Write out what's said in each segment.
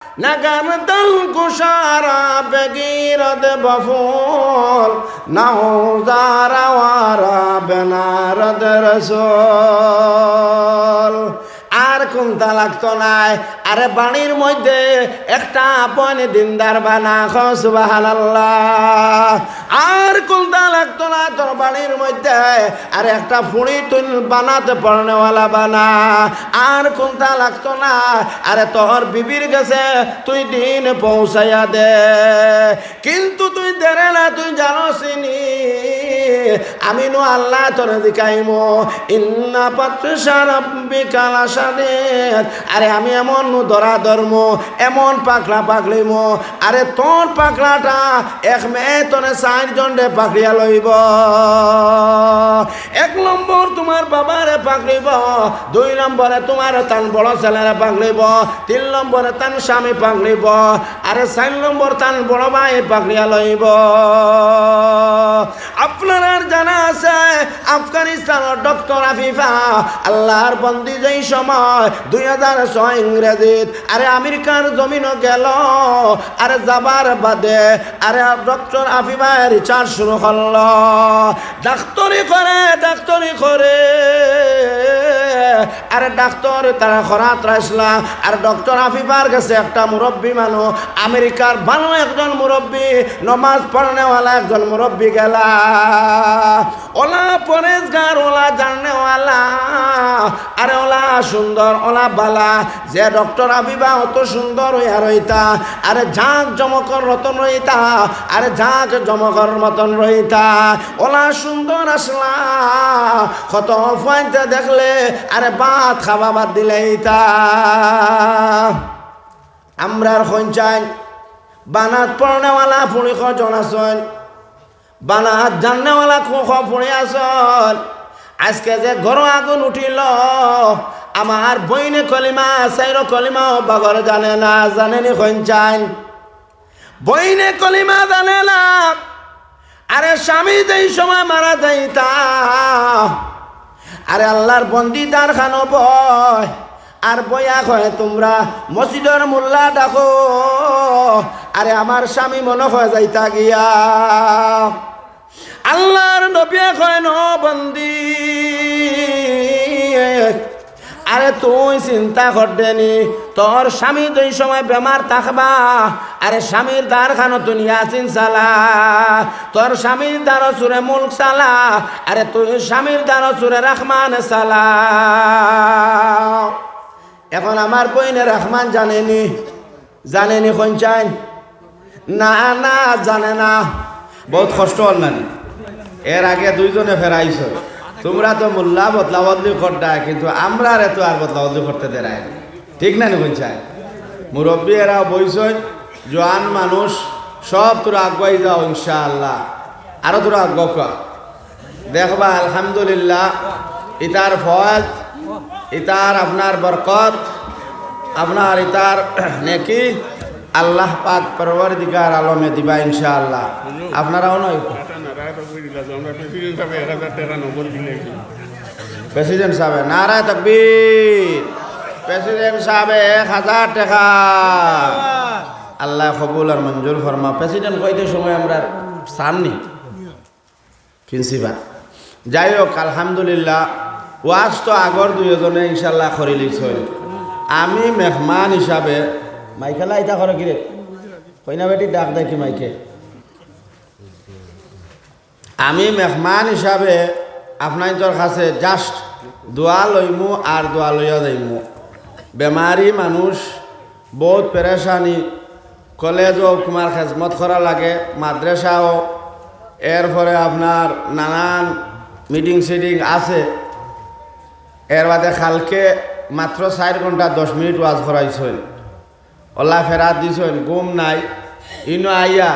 নাগারদল কুশারা বেগিরদ বফুল নাওজারাওয়ারা বেনারদ রসুল। আর কোনটা লাগতো নাই, আরে বাণীর মধ্যে একটা আপন দিনদার বানা সুবহানাল্লাহ। আর কোনটা লাগতো না তোর বাণীর মধ্যে, আরে একটা ফুড়ি তুই বানাতে পড়নেওয়ালা বানা। আর কোনটা লাগতো না, আরে তোর বিবির কাছে তুই দিন পৌঁছাইয়া দে। কিন্তু তুই দেরে না, তুই জানোসিনি আমি নো আল্লাহ তোর দিকাইমো ইন্না পাতশা রাব্বিকা লাশাদীদ। আরে আমি এমন ধরা ধর্ম, এমন পাকড়া পাকড়িম, আরে তোর পাকড়াটা এক মেয়ে তোরে 4 জনে পাকড়িয়া লইব। 1 নম্বর তোমার বাবারে পাকড়িব, 2 নম্বরে তোমার তান বড় ছেলেরে পাকড়িব, 3 নম্বরে তান স্বামী পাকড়িব, আরে 4 নম্বর তান বড় ভাই পাকড়িয়া লইব। আপনার আর জানা আছে আফগানিস্তানের ডক্টর আফিফা আল্লাহর বন্দি যেই সময় 2006 ইংরেজিত আরে আমেরিকার জমিনও গেল, আরে যাবার বাদে আরে ডক্টর আফিফা রিসার্চ শুরু করল। ডাক্তারি করে আরে ডাক্তার তারা খরাত রাইসলা। আর ডক্টর আফিফার কাছে একটা মুরব্বী মানুষ, আমেরিকার ভালো একজন মুরব্বী, নমাজ পড়নেওয়ালা একজন মুরব্বী গেলা। ওলা পরেজগার, ওলা জাননেওয়ালা, আরে ওলা সুন্দর, ওলা বালা। যে ডক্টর আফিফা অত সুন্দর হইয়া রইতা, আরে ঝাঁক জমকর রতন রইতা, আরে ঝাঁক জমকর মতন রইতা, ওলা সুন্দর আসলা। কত ফাইনতে দেখলে আরে ভাত খাবা বাদ দিলেইতা। আমরার খঞ্চাইন বানাত পড়নেওয়ালা ফুড়ি কজন আসন, বানাত জাননেওয়ালা ফুড়ি আসন। আজকে যে ঘর আগুন উঠিল, আমার বইনে কলিমা সাইর কলিমাও বাগর জানে না। জানেনি খঞ্চাইন বইনে কলিমা জানে না। আরে স্বামী যেই সময় মারা যাইতা, আরে আল্লাহর বন্দিদার খানো বয় আর বয়া কয় তোমরা মসজিদের মোল্লা ডাকো। আরে আমার স্বামী মনে হয় যাইতা গিয়া, আল্লাহর নবী কয় ন বন্দি, আরে তুই চিন্তা করদেনি তোর স্বামী যেই সময় বেমার থাকবা, আরে স্বামীর দ্বার খানো তুই ইয়াসিন সালা, তোর স্বামীর দ্বার সুরে মুলক সালা, আরে তুই স্বামীর দ্বার সুরে রহমান সালা। এখন আমার বইনে রহমান জানেনি খঞ্চাইন? না না জানে না। বহুত কষ্ট হল না। এর আগে 2 জনে ফেরাইছ, তোমরা তো মোল্লা বদলা বদলি করতা, কিন্তু আমরা রে তো আর বদলা বদলি করতে দেয়। ঠিক না খঞ্চাইন? মুরব্বী এরা বইছই, জোয়ান মানুষ সব তোরা আগুয়াই যাও ইনশাআল্লাহ। আরো তোরা আগুয়া দেখবা আলহামদুলিল্লাহ, ইতার ফজ, ইতার আপনার বরকত, আপনার ইতার নেকি আল্লাহ পাক পরওয়ারদিগার আলমে দিবা ইনশাআল্লাহ। আপনারাও নয় প্রেসিডেন্ট সাহেব নারায় তাকবীর, প্রেসিডেন্ট সাহেব 1000 টাকা আল্লাহ কবুল আর মঞ্জুর ফরমা। প্রেসিডেন্ট কইতে সময় আমরা সামনে প্রিন্সিপাল। যাই হোক আলহামদুলিল্লাহ, ওয়াজ তো আগর 2 জনে ইনশাল্লাহ করে লিখছেন। আমি মেহমান হিসাবে মাইকেলা ইটা করে কিরে কইনা বেটি ডাক দেয় কি মাইকে। আমি মেহমান হিসাবে আপনার কাছে জাস্ট দোয়া লইমু আর দোয়া লইয়া যাইমু। বেমারি মানুষ বহুত পেরেশানি, কলেজও কুমার খেজমত করা লাগে, মাদ্রাসাও, এরপরে আপনার নানান মিটিং সিটিং আছে। এর বাদে কালকে মাত্র 4 ঘন্টা 10 মিনিট ওয়াজ করাইছেন, ওলা ফেরাত দিছেন, ঘুম নাই। ইনো আইয়া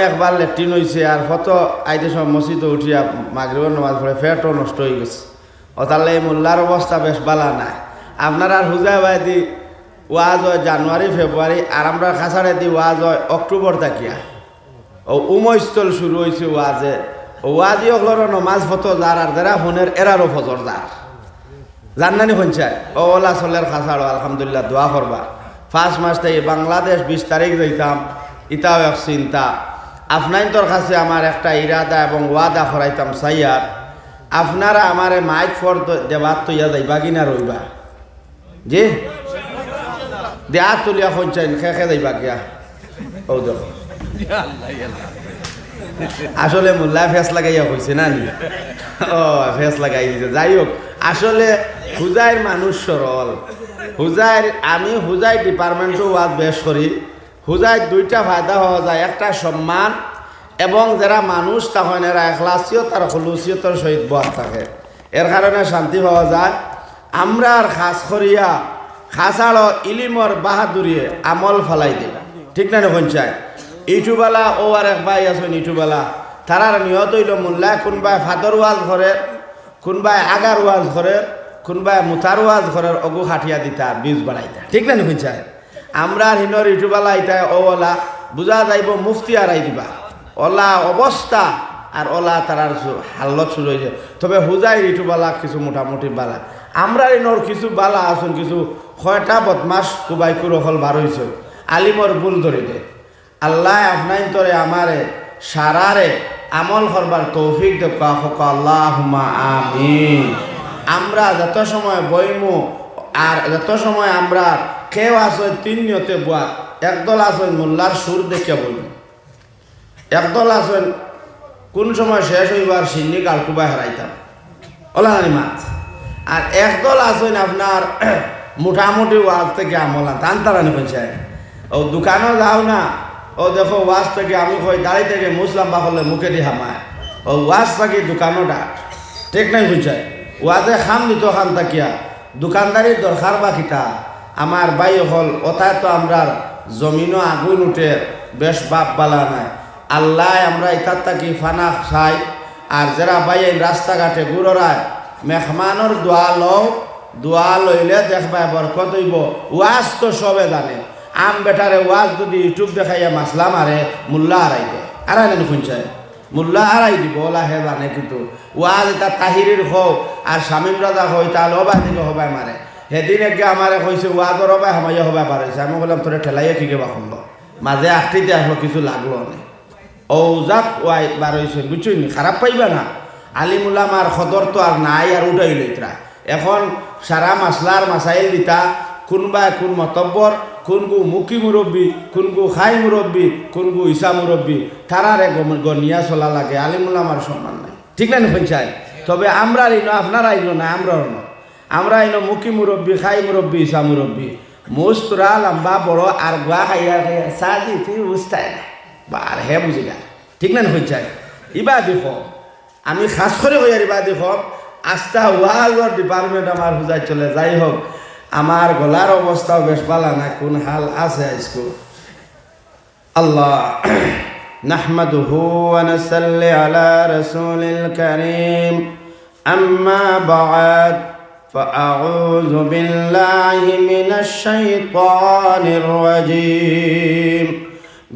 একবার লেট্রিন হয়েছে, আর কত আইতে সব মসজিদে উঠিয়া মাগরিবের নামাজ পড়ে পেটও নষ্ট হয়ে গেছে। তাহলে এই মোল্লার অবস্থা বেশ বালা নাই। আপনার আর হুজা ভাই দি ওয়াজ হয় জানুয়ারি ফেব্রুয়ারি, আর আমরা খাসাড়ে দি ওয়াজ হয় অক্টোবর থাকিয়া। ও উমস্থল শুরু হয়েছে ওয়াজে, ওয়াজি ওগুলোর নমাজ ফতো যার আর যারা ফোনের এরারও ফজর যার জান্নানি পঞ্চায়েত ও ওলা চলের খাসাড়ো আলহামদুলিল্লাহ দোয়া করবা। 5 মাস থেকে বাংলাদেশ 20 তারিখ যাইতাম, ইটাও এক চিন্তা। আপনাইন্তর কাছে আমার একটা ইরাদা এবং ওয়াদা করাইতাম সাইয়ার, আপনারা আমারে মাইক ফর দেবার তৈয়া যাইবা কিনা রইবা? জি দেয়া তুলিয়া শুনছেন খেখে যাইবা গিয়া? ও দেখো আসলে মোল্লা ফেস লাগাইয়া কইছে না নি? ও ফেস লাগাই দিছে। যাই হোক, আসলে হুজাইর মানুষ সরল। হুজাইর আমি হুজাই ডিপার্টমেন্টও ওয়াজ বেশ করি। হুজাইর 2টা ফায়দা হওয়া যায়, একটা সম্মান এবং যারা মানুষ তখন এরা এখলাসিয়ত আর খুলুসিয়তর সহিত বহাত থাকে, এর কারণে শান্তি পাওয়া যায়। আমরা আর খাস করিয়া খাসাড় ইলিমর বাহাদুরিয়ে আমল ফালাই দিই, ঠিক না পঞ্চায়েত ইটুবালা ও আর এক ভাই আছেন ইটুবালা, তারার নিহত হইল মোল্লা কোনবাই ফাদর ওয়াজ করে, কোনবাই আগার ওয়াজ করে, কোনবাই মুতার ওয়াজ করে, অগু খাটিয়া দিতা বীজ বাড়াইতা, ঠিক না পঞ্চায়েত। আমরা হিনর ইটুবালা ইটা ওলা বুঝা যাইব মুফতি আড়াই দিবা ওলা অবস্থা আর ওলা তারার হাল্লত শুরু হয়েছে। তবে হুজাই ইটুবালা কিছু মোটামুটি বালা, আমরা ইনর কিছু বালা আসুন, কিছু কয়টা বদমাস কুবাই কুরহল বার হয়েছে, আলিমর ভুল ধরে দে। আল্লাহ আপনার তরে আমারে সারারে আমল করবার তৌফিক দেখা হোক, আল্লাহুম্মা আমিন। আমরা যত সময় বইমু আর যত সময় আমরা কেউ আসেন 3 নিয়তে বুয়া, একদল আসেন মোল্লার সুর দেখে বইমু, একদল আসেন কোন সময় শেষ হইবার সিন্নি কালকুবাই হারাইতাম ওলা মাছ, আর একদল আসেন আপনার মোটামুটি ওয়াজ থেকে আমলা টান তারানি পঞ্চায়েত। ও দোকানও যাও না, ও দেখো ওয়াজ থেকে আমি কই দাঁড়ি থেকে মুসলাম বা করলে মুখে দিয়ে হামায়, ও ওয়াজ থাকি দোকানও ডাক, ঠিক নাই পঞ্চায়েত। ওয়াজে খাম নিত খান তাকিয়া দোকানদারির দরকার বা কিতা? আমার বাই হল ওটাই তো আমরা জমিনও আগুন উঠে বেশ বাপ বালা নাই। আল্লাহ আমরা ইতার থাকি ফানা খাই, আর যারা বাই রাস্তাঘাটে গুড়রায় মেহমানোর দোয়া লও, দোয়া লইলে দেখবা বরকত হইব। ওয়াজ তো সবে জানে, আম বেটারে ওয়াজ যদি ইউটিউব দেখাইয়া মাসলা মারে মোল্লা হারাই দেয়, আড়াই নেন শুনছে মোল্লা হারাই দিব ওলা হে জানে। কিন্তু ওয়াজ এটা তাহিরির হোক আর শামীম রাজা হয় তাহলে হবাই দিকে হবাই মারে। সেদিন একে আমারে কইছে ওয়াজর হবাই হামাইয়া হবাই পারেছে, আমি বললাম তোরে ঠেলাইয়া ঠিকে বা শুনল, মাঝে আটটিতে আসলো কিছু লাগলো না। ও যাক ওয়াই বার হয়েছে বুঝছই নি, খারাপ পাইবা না। আলিমুলামার খদর তো আর নাই, আর উঠাই লইতরা এখন সারা মাসলার মাসাইল দিতা, কোনবাই কোন মতব্বর, কোনগু মুখী মুরব্বী, কোনগু খাই মুরব্বী, কোনগু ইসা মুরব্বী, তারারে গনিয়া চলা লাগে। আলিমুলামার সম্মান নাই, ঠিক না পঞ্চায়েত। তবে আমরা ইনো আপনারা ইনো না, আমরা ইনো মুখী মুরব্বী, খাই মুরব্বী, ইসা মুরব্বী, মুস্তরা লম্বা বড় আর গোয়া খাইয়া খাইয়া সাজি তুই বুঝতাই না বার হে বুঝি না, ঠিক না পঞ্চায়েত। ইবা দেখ আমি খাস করে হই আর ইবা দেখ আস্থা ওয়াজর ডিপার্টমেন্ট আমার বুঝাই চলে। যাই হোক, আমার গলার অবস্থাও বেশ ভালো না, কোন হাল আছে আজকে। আল্লাহ নাহমাদুহু ওয়া নাসাল্লি আলা রাসূলিল কারীম, আম্মা বা'দ, ফাআউযু বিল্লাহি মিনাশ শাইতানির রাজীম।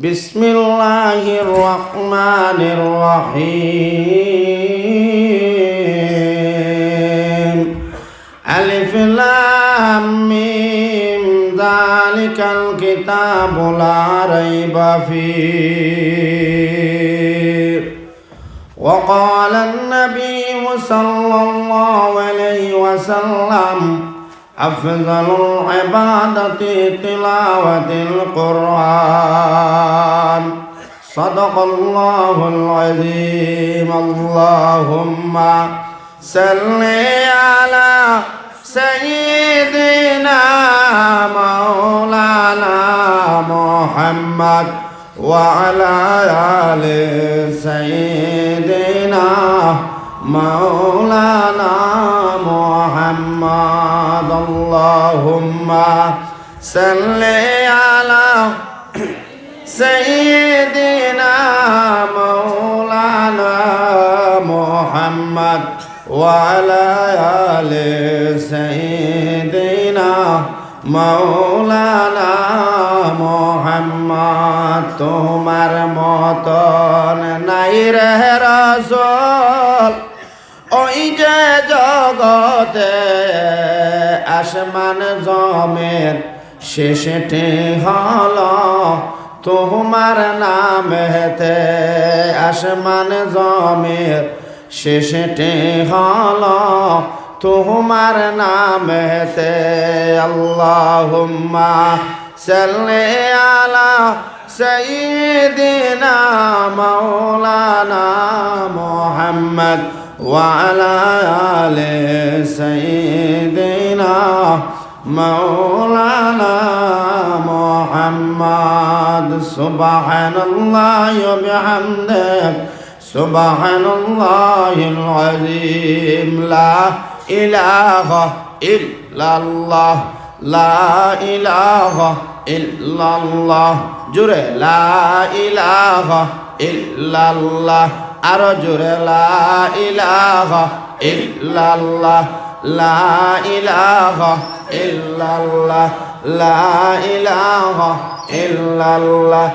বিসমিল্লাহির রহমানির রহিম। আলিফ লাম মিম যালিকাল কিতাবু লা রাইবা ফীহি। ওয়া ক্বালা আন-নাবিয়্যু সাল্লাল্লাহু আলাইহি ওয়াসাল্লাম আফযালুল ইবাদাতি তিলাওয়াতুল কুরআন। সাদাকাল্লাহুল আযীম। আল্লাহুম্মা সাল্লি আলা সাইয়্যিদিনা মাওলানা মুহাম্মদ ওয়া আলা আলি সাইয়্যিদিনা মাওলানা মুহাম্মদ। আল্লাহুম্মা সাল্লি আলা সাইয়্যিদিনা মাওলানা মুহাম্মদ ওয়া আলা আলি সাইয়্যিদিনা মাওলানা মুহাম্মদ। তোমার মতন নাই রে রাসূল, ওই যে জগতে আসমান জমের শেষেতে হলো তোমার নামেতে, আসমান জমির শেষেতে হলো তোমার নামেতে। আল্লাহুম্মা সাল্লি আলা সাইয়্যিদিনা মাওলানা মুহাম্মদ ওয়া আলা আলি সাইয়্যিদিনা মাওলানা মুহাম্মদ। সুবহানাল্লাহি ওয়া বিহামদিহি সুবহানাল্লাহিল আযীম। লা ইলাহা ইল্লাল্লাহ, লা ইলাহা ইল্লাল্লাহ। জোরে লা ইলাহা ইল্লাল্লাহ, আরো জোরে লা ইলাহা ইল্লাল্লাহ, লা ইলাহা ইল্লাল্লাহ, লা ইলাহা ইল্লাল্লাহ।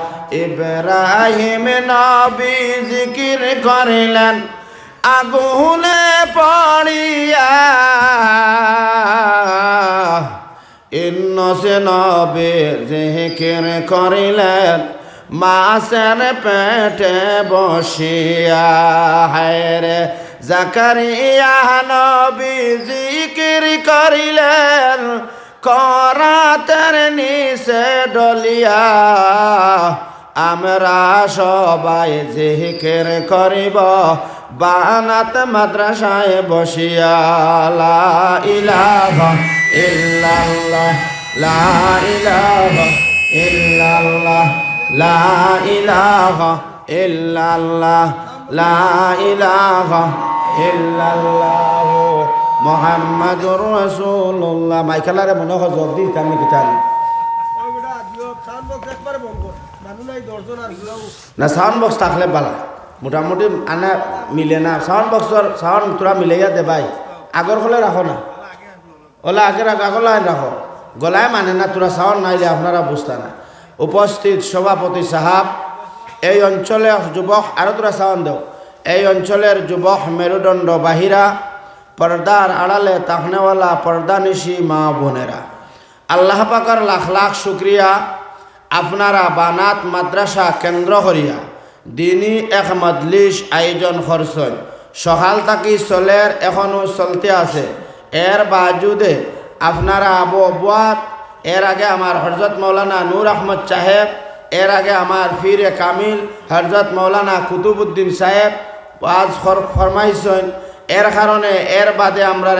ইব্রাহিম নবী জিকির করিলেন আগুনে পড়িয়া, ইন্নসে নবী জিকির করিলেন মাছের পেটে বসিয়া। হায়রে জাকারিয়া নবী জিকির করিলেন করাতের নিচে ডলিয়া। আমরা সবাই জিকির করিব বানাত মাদ্রাসায় বসিয়া। লা ইলাহা ইল্লাল্লাহ, লা ইলাহা ইল্লাল্লাহ, লা ইলাহা ইল্লাল্লাহ, লা ইলাহা ইল্লাল্লাহ মুহাম্মাদুর রাসূলুল্লাহ। মাইকেলারে মনে হয় জব দিই কামনি কিতানি না, সাউন্ড বক্স থাকলে বালা মোটামুটি আনা মিলে না। সাউন্ড বক্সর সাউন্ড তোরা মিলাইয়া দে ভাই, আগর হলে রাখো না, ওলা আগে রাখো, আগর রাখো, গলায় মানে না তোরা সাউন্ড নাইলে আপনারা বুঝতে না। উপস্থিত সভাপতি সাহাব, এই অঞ্চলের যুবক, আরো তোরা সাউন্ড দেও, এই অঞ্চলের যুবক মেরুদণ্ড বাহিরা, পর্দার আড়ালে তাকনেওয়ালা পর্দানিশি মা বোনেরা, আল্লাহ পাকের লাখ লাখ শুক্রিয়া। আপনারা বানাত মাদ্রাসা কেন্দ্র করিয়া দিনই এক মজলিস আয়োজন করছেন। সকাল থাকি চলের এখনো চলতে আছে। এর বাজুদে আপনারা আবহাওয়াত, এর আগে আমার হযরত মৌলানা নূর আহমদ সাহেব, এর আগে আমার ফিরে কামিল হযরত মৌলানা কুতুবউদ্দিন সাহেব আজ ফরমাইছেন। এর কারণে এর বাদে আমরা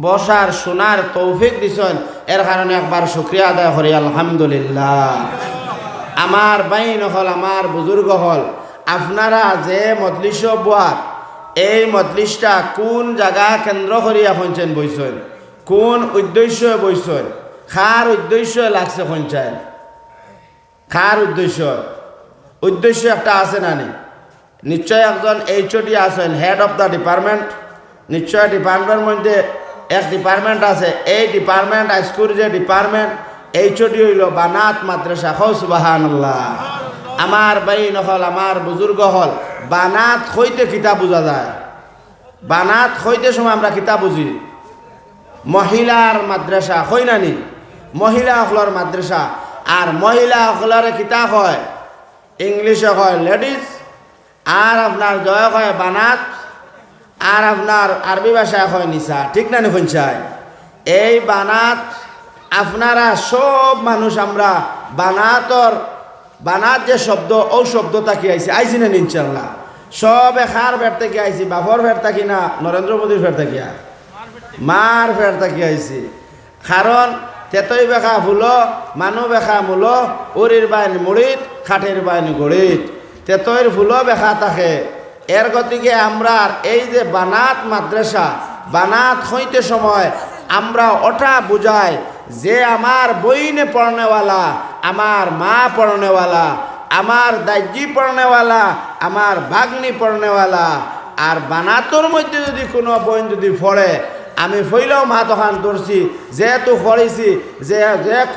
বসার শোনার তৌফিক দিছেন। এর কারণে একবার শুকরিয়া আদায় করি আলহামদুলিল্লাহ। আমার বাইন হল, আমার বুজুর্গ হল, আপনারা যে মজলিস বুয়ার, এই মজলিসটা কোন জায়গা কেন্দ্র করিয়া শুনছেন বইছেন, কোন উদ্দেশ্য বইছেন, খার উদ্দেশ্য লাগছে শুনছেন, খার উদ্দেশ্য একটা আছে না নি? নিশ্চয় একজন HOD আছেন, হেড অফ দ্য ডিপার্টমেন্ট। নিশ্চয় ডিপার্টমেন্টের মধ্যে এক ডিপার্টমেন্ট আছে, এই ডিপার্টমেন্ট স্কুল যে ডিপার্টমেন্ট HOD হইল বানাত মাদ্রাসা। হও সুবহানাল্লাহ। আমার বাইন হল, আমার বুজুর্গ হল, বানাত হইতে কিতাব বোঝা যায়। বানাত হইতে সময় আমরা কিতাব বুঝি। মহিলার মাদ্রাসা হই না নি? মহিলা হলর মাদ্রাসা। আর মহিলা হলর কিতাব হয় ইংলিশে হয় লেডিস, আর আপনার জয় হয় বানাত, আর আপনার আরবি ভাষায় হয় নিসা। ঠিক না নি শুনছায়? এই বানাত আপনারা সব মানুষ আমরা বানাত যে শব্দ, ও শব্দটা কি আইছি না ইনশাল্লাহ? সব এখার ফের থেকে আইছি, বাপর ফের থাকি না নরেন্দ্র মোদীর ফের থাকি, মার ফের থাকি আইছি। কারণ তেতই বেখা ফুলো, মানু বেখা মূলো, উরির বাইন মুড়িত, খাটের বাইন গড়িত। তেতইর ফুলো বেখা থাকে। এর গতিকে আমরা এই যে বানাত মাদ্রাসা, বানাত হইতে সময় আমরা ওটা বুঝাই যে আমার বইনে পড়নেওয়ালা, আমার মা পড়নেওয়ালা, আমার দাইজি পড়নেওয়ালা, আমার ভাগ্নি পড়নেওয়ালা। আর বানাতর মধ্যে যদি কোনো বই যদি পড়ে আমি ফইলেও মা তখন ধরছি যেহেতু পড়েছি যে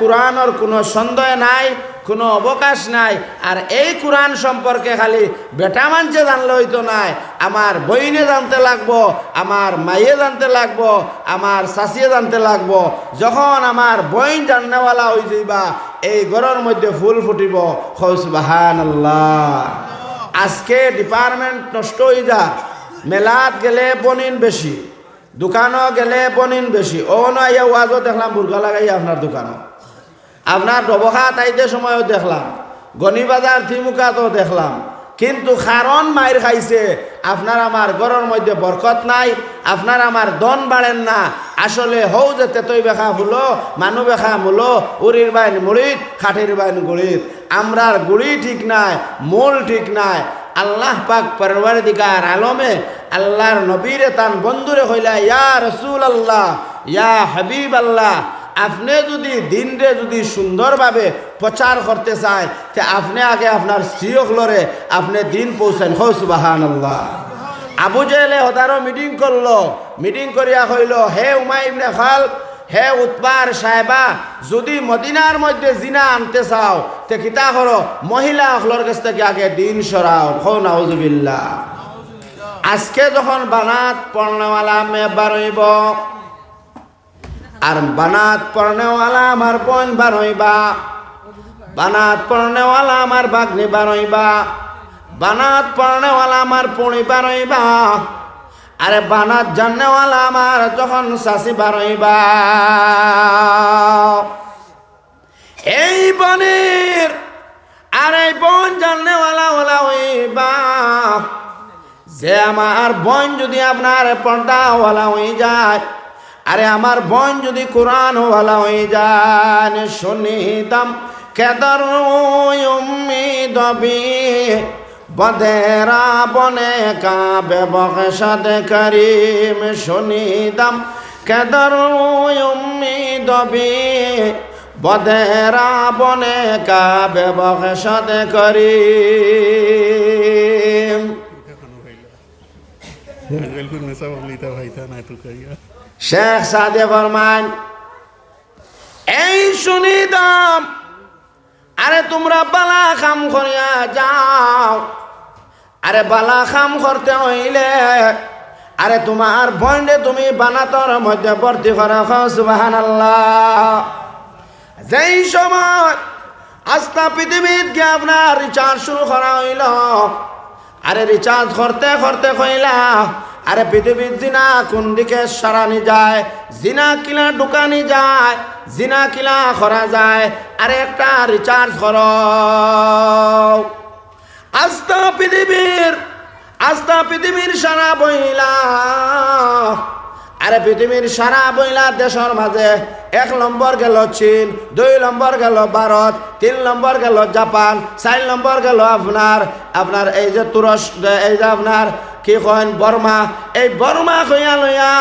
কোরআনের কোনো সন্দেহ নাই, কোনো অবকাশ নাই। আর এই কোরআন সম্পর্কে খালি বেটা মানছে জানলে হইতো নাই, আমার বইনে জানতে লাগবো, আমার মাইয়ে জানতে লাগবো, আমার শাশিয়ে জানতে লাগবো। যখন আমার বইন জাননেওয়ালা হয়ে যাইবা এই ঘরের মধ্যে ফুল ফুটিব। সুবহানাল্লাহ। আজকে ডিপার্টমেন্ট নষ্ট হয়ে যা, মেলাত গেলে বনিন বেশি, দোকানও গেলে বনিন বেশি। ও নয় ওয়াজও দেখলাম বুর্গা লাগাই আপনার দোকানও, আপনার ডবখা তাইতে সময়ও দেখলাম, গণিবাজার থিমুকাতেও দেখলাম। কিন্তু কারণ মায়ের খাইছে আপনার আমার ঘরের মধ্যে বরকত নাই, আপনার আমার দন বাড়েন না। আসলে হৌ যে তেতই বেখা ফুলো, মানু বেখা মূলো, উরির বাইন মুড়িদ, খাটির বাইন গুড়িদ। আমরার গুড়ি ঠিক নাই, মূল ঠিক নাই। আল্লাহ পাক পরওয়ারদিগার আলমে আল্লাহর নবীরে তান বন্ধুরে হইলা, ইয়া রসুল আল্লাহ, ইয়া হাবিব আল্লাহ, আপনি যদি দিনরে যদি সুন্দরভাবে প্রচার করতে চায় তে আপনি আগে আপনার স্ত্রীগুলোরে আপনি দিন পৌঁছেন। সুবহানাল্লাহ। আবু জেহেলে হদারও মিটিং করলো, মিটিং করিয়া কইল, হে উমাই ইবনে খালদ, হে উতবার সাহেবা, যদি মদিনার মধ্যে জিনা আনতে চাও তে কিতা করো, মহিলা হলর কাছ থেকে আগে দিন সরাও। নাউজুবিল্লাহ। আজকে যখন বানাত পড়নেওয়ালা মেয়ে বারইব আর বানাত পড়নেওয়ালা আমার বোন বারইবা, বানাত পড়নেওয়ালা আমার বাগনি বারইবা, বানাত পড়নেওয়ালা আমার পুণি বারইবা, আরে বানাত জাননেওয়ালা আমার যখন শাশি বারইবা, এই বনের আর এই বোন জাননেওয়ালা ওলা হইবা। যে আমার বোন যদি আপনার পর্দাওয়ালা হয়ে যায়, আরে আমার বোন যদি কোরআন ওয়ালা হয়ে যান, শুনিতাম কেদর উম্মিদ বি বদেরা বনে কাবে বকশাদ করিম। শুনিতাম কেদর উম্মিদ বি বদেরা বনে কাবে বকশাদ করিম। শেখ সাদে ফরমান, এই শুনিদাম, আরে তোমরা বালা কাম করিয়া যাও। আরে বালা কাম করতে হইলে আরে তোমার বন্ডে তুমি বানাতর মধ্যে ভর্তি করা। সুবহানাল্লাহ। যেই সময় আস্থা পৃথিবীত গিয়ে আপনার রিচার্জ শুরু করা হইল, আরে রিচার্জ করতে করতে কইলা, আরে পৃথিবীর জিনা কোন দিকে সরানি যায়, জিনা কিলা ঢুকানি যায়, জিনা কিলা করা যায়, আরে একটা রিচার্জ কর। আস্থা পৃথিবীর সারা বইলা, আরে পৃথিবীর সারা বইলা দেশের মাঝে 1 নম্বর গেল চীন, 2 নম্বর গেল ভারত, 3 নম্বর গেল জাপান, 4 নম্বর গেল আপনার এই যে তুরস্ক, এই যে আপনার কি কন বর্মা। এই বর্মা কইয়া লইয়া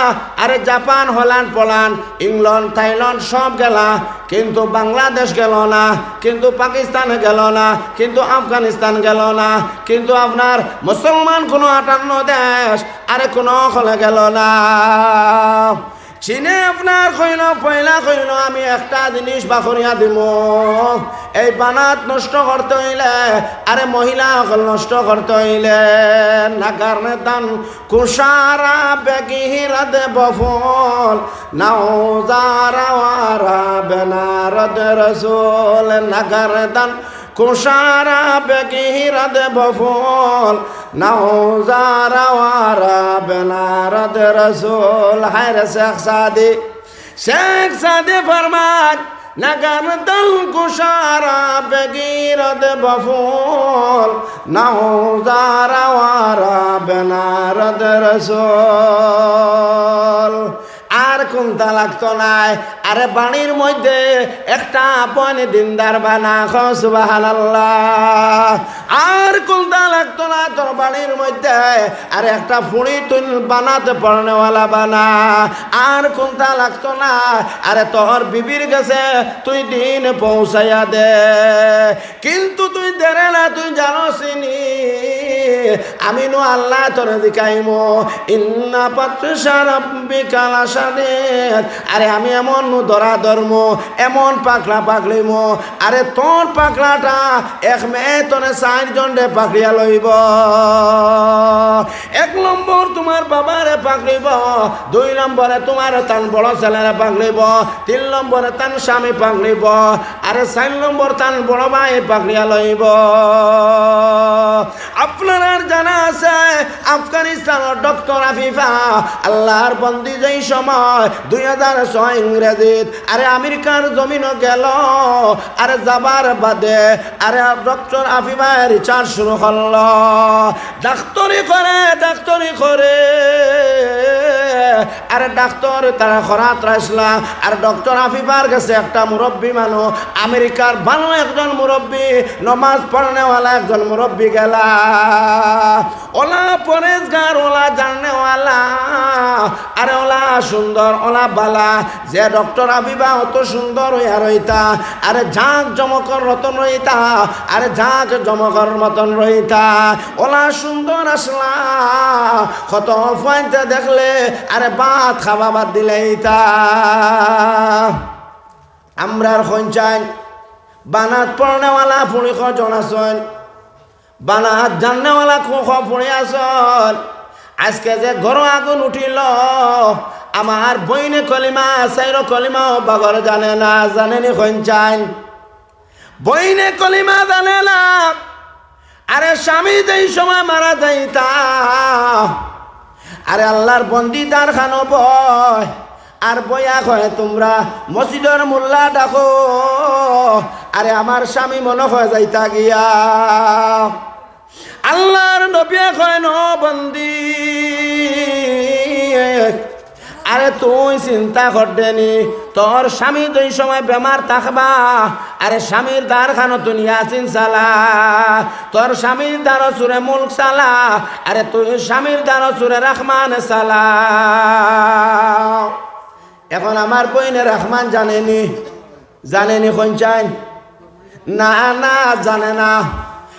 আরে Japan, Holland, Poland, England, Thailand সব গেলা, কিন্তু বাংলাদেশ গেল না, কিন্তু পাকিস্তান গেল না, কিন্তু আফগানিস্তান গেল না, কিন্তু আপনার মুসলমান কোনো 58 দেশ আরে কোনো হলে গেল না। চীনে আপনার কইল পয়লা কইল, আমি একটা জিনিস বাখরিয়া দিব, এই বানাত নষ্ট করতে হইলে আরে মহিলা সকল নষ্ট করতে হইলে নাগার নেতান কুষারা বেগিরা দেব ফল নাও যারা বেনারদ রসুল। নাগার নেতান কুষারা বেগিরা দেব ফল নাও যারা বেনারদ রসুল। হায় রে শেখ সাদি ফরমান, নাগার দল কুষারা বেগিরদ বফুল নাও যারা বেনারদ রসুল। আর কোনটা লাগতো নাই, আরে বাণীর মধ্যে একটা আপনি দিনদার বানা। সুবহানাল্লাহ। আর কোনটা লাগতো না তোর বাণীর মধ্যে, আরে একটা ফুড়ি তুই বানাতে পড়নেওয়ালা বানা। আর কোনটা লাগতো না, আরে তোর বিবির কাছে তুই দিন পৌঁছাইয়া দে। কিন্তু তুই দেরে না, তুই জানো চিনি আমি নো আল্লাহ তোরে দেখাইমো ইন্না পাতশা রাব্বিকা লাশাদীদ আরে আমি এমন ধরা ধর্ম এমন পাকড়া পাকড়িমো আরে তোর পাকড়াটা এক মেয়ে তোরে 4 জনে পাকড়িয়া লইব 1 নম্বর তোমার বাবারে পাকড়িব 2 নম্বরে তোমার তান বড় ছেলেরে পাকড়িব 3 নম্বরে তান স্বামী পাকড়িব আরে 4 নম্বর তান বড় ভাই পাকড়িয়া লইব আপনার আর জানা আছে আফগানিস্তানের ডক্টর আফিফা আল্লাহর বন্দি যেই সময় 2006 ইংরেজিত আরে আমেরিকার জমিনও গেল আরে যাবার বাদে আরে ডক্টর আফিফা রিসার্চ শুরু করল ডাক্তারি করে আরে ডাক্তার তারা খরাত রাখলা আর ডক্টর আফিফার কাছে একটা মুরব্বী মানুষ আমেরিকার ভালো একজন মুরব্বী নমাজ পড়নেওয়ালা একজন মুরব্বী গেলা ওলা পরেজগার ওলা জাননেওয়ালা আরে ওলা সুন্দর ওলা বালা যে ডক্টর আফিফা অত সুন্দর হইয়া রইতা আরে ঝাঁক জমকর রতন রইতা আরে ঝাঁক জমকর মতন রইতা ওলা সুন্দর আসলা কত ফাইনতে দেখলে আরে ভাত খাওয়া বাদ দিলেইতা আমরার খঞ্চাই বানাত পড়নেওয়ালা ফুড়ি কজন আসন বানাত জাননেওয়ালা ফুড়ি আসন আজকে যে ঘর আগুন উঠিল আমার বইনে কলিমা সাইর কলিমা বাগর জানে না জানেনি খঞ্চাই বইনে কলিমা জানে না আরে স্বামী যেই সময় মারা যাইতা আরে আল্লাহর বন্দিদার খানো বয় আর বয়া কয় তোমরা মসজিদের মোল্লা ডাকো আরে আমার স্বামী মনে হয় যাইতা গিয়া আল্লাহর নবী কয় ন বন্দি আরে তুই চিন্তা করতেনি তোর স্বামী যেই সময় বেমার থাকবা আরে স্বামীর দ্বার খানো তুই ইয়াসিন সালা তোর স্বামীর দ্বার সুরে মুলক সালা আরে তুই স্বামীর দ্বার সুরে রহমান সালা এখন আমার বইনে রহমান জানেনি খঞ্চাই না জানে না